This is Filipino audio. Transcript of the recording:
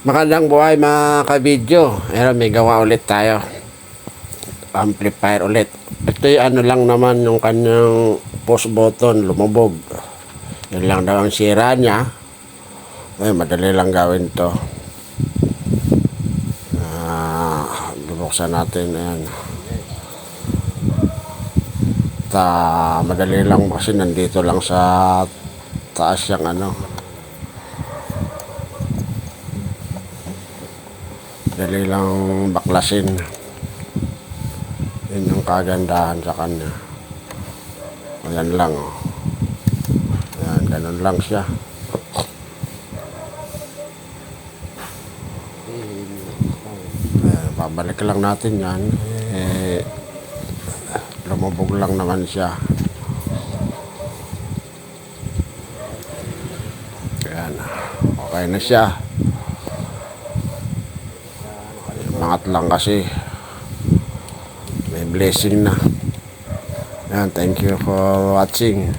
Magandang buhay mga ka-video. Ayan, may gawa ulit tayo. Amplifier ulit. Ito yung ano lang naman yung kanyang push button, lumubog. Yan lang daw ang sira niya. Ay, madali lang gawin to. Bubuksan natin. Ayan. Madali lang kasi nandito lang sa taas yung ano. Dali lang baklasin. Yun yung kagandahan sa kanya. Ayan lang. Oh. Ayan, ganun lang siya. Ayan, babalik lang natin yan. Lumubog lang naman siya. Ayan. Okay na siya. Mangat lang kasi may blessing na. Ayan, thank you for watching.